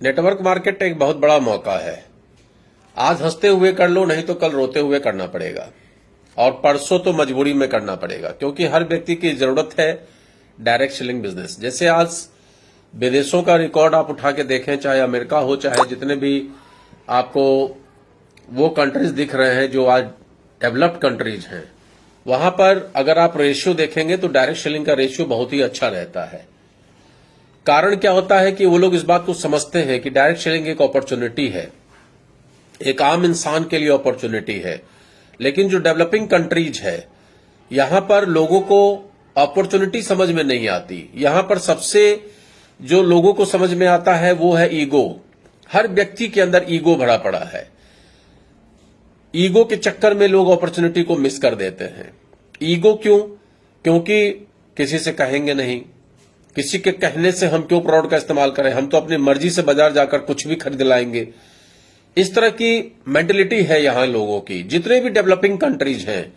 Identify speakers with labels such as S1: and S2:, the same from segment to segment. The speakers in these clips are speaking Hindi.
S1: नेटवर्क मार्केट एक बहुत बड़ा मौका है। आज हंसते हुए कर लो, नहीं तो कल रोते हुए करना पड़ेगा, और परसों तो मजबूरी में करना पड़ेगा, क्योंकि हर व्यक्ति की जरूरत है डायरेक्ट सेलिंग बिजनेस। जैसे आज विदेशों का रिकॉर्ड आप उठा के देखें, चाहे अमेरिका हो, चाहे जितने भी आपको वो कंट्रीज दिख रहे हैं जो आज डेवलप्ड कंट्रीज हैं, वहां पर अगर आप रेशियो देखेंगे तो डायरेक्ट सेलिंग का रेशियो बहुत ही अच्छा रहता है। कारण क्या होता है कि वो लोग इस बात को समझते हैं कि डायरेक्ट सेलिंग एक अपॉर्चुनिटी है, एक आम इंसान के लिए अपॉर्चुनिटी है। लेकिन जो डेवलपिंग कंट्रीज है, यहां पर लोगों को अपॉर्चुनिटी समझ में नहीं आती। यहां पर सबसे जो लोगों को समझ में आता है वो है ईगो। हर व्यक्ति के अंदर ईगो भरा पड़ा है। ईगो के चक्कर में लोग अपॉर्चुनिटी को मिस कर देते हैं। ईगो क्यों? क्योंकि किसी से कहेंगे नहीं, किसी के कहने से हम क्यों प्रोडक्ट का इस्तेमाल करें, हम तो अपनी मर्जी से बाजार जाकर कुछ भी खरीद लाएंगे। इस तरह की मेंटलिटी है यहां लोगों की, जितने भी डेवलपिंग कंट्रीज हैं।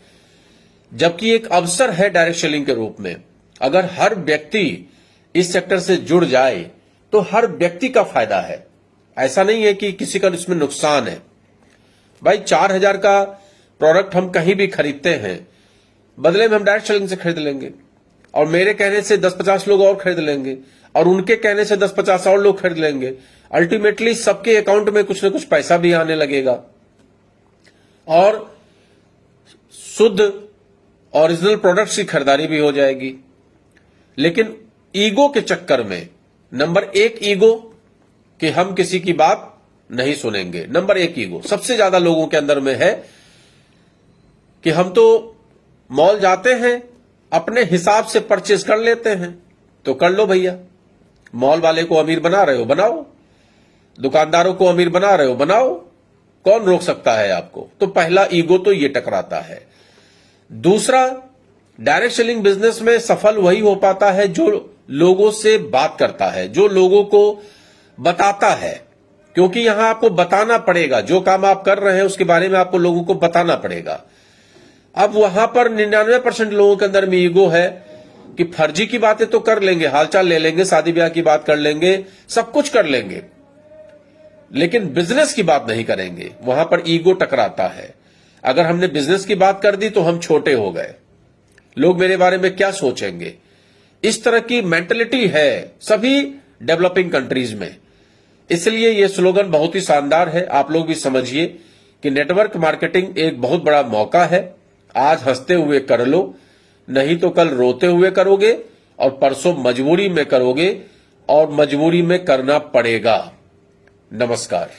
S1: जबकि एक अवसर है डायरेक्ट सेलिंग के रूप में। अगर हर व्यक्ति इस सेक्टर से जुड़ जाए तो हर व्यक्ति का फायदा है। ऐसा नहीं है कि किसी का इसमें नुकसान है। भाई 4000 का प्रोडक्ट हम कहीं भी खरीदते हैं, बदले में हम डायरेक्ट सेलिंग से खरीद लेंगे, और मेरे कहने से 10-50 लोग और खरीद लेंगे, और उनके कहने से 10-50 और लोग खरीद लेंगे। अल्टीमेटली सबके अकाउंट में कुछ न कुछ पैसा भी आने लगेगा, और शुद्ध ओरिजिनल प्रोडक्ट्स की खरीदारी भी हो जाएगी। लेकिन ईगो के चक्कर में, नंबर 1 ईगो कि हम किसी की बात नहीं सुनेंगे। नंबर 1 ईगो सबसे ज्यादा लोगों के अंदर में है कि हम तो मॉल जाते हैं, अपने हिसाब से परचेज कर लेते हैं। तो कर लो भैया, मॉल वाले को अमीर बना रहे हो, बनाओ। दुकानदारों को अमीर बना रहे हो, बनाओ। कौन रोक सकता है आपको? तो पहला ईगो तो ये टकराता है। दूसरा, डायरेक्ट सेलिंग बिजनेस में सफल वही हो पाता है जो लोगों से बात करता है, जो लोगों को बताता है। क्योंकि यहां आपको बताना पड़ेगा, जो काम आप कर रहे हैं उसके बारे में आपको लोगों को बताना पड़ेगा। अब वहां पर 99% लोगों के अंदर में ईगो है कि फर्जी की बातें तो कर लेंगे, हालचाल ले लेंगे, शादी ब्याह की बात कर लेंगे, सब कुछ कर लेंगे, लेकिन बिजनेस की बात नहीं करेंगे। वहां पर ईगो टकराता है। अगर हमने बिजनेस की बात कर दी तो हम छोटे हो गए, लोग मेरे बारे में क्या सोचेंगे। इस तरह की मेंटलिटी है सभी डेवलपिंग कंट्रीज में। इसलिए यह स्लोगन बहुत ही शानदार है। आप लोग भी समझिए कि नेटवर्क मार्केटिंग एक बहुत बड़ा मौका है। आज हंसते हुए कर लो, नहीं तो कल रोते हुए करोगे, और परसों मजबूरी में करोगे, और मजबूरी में करना पड़ेगा। नमस्कार।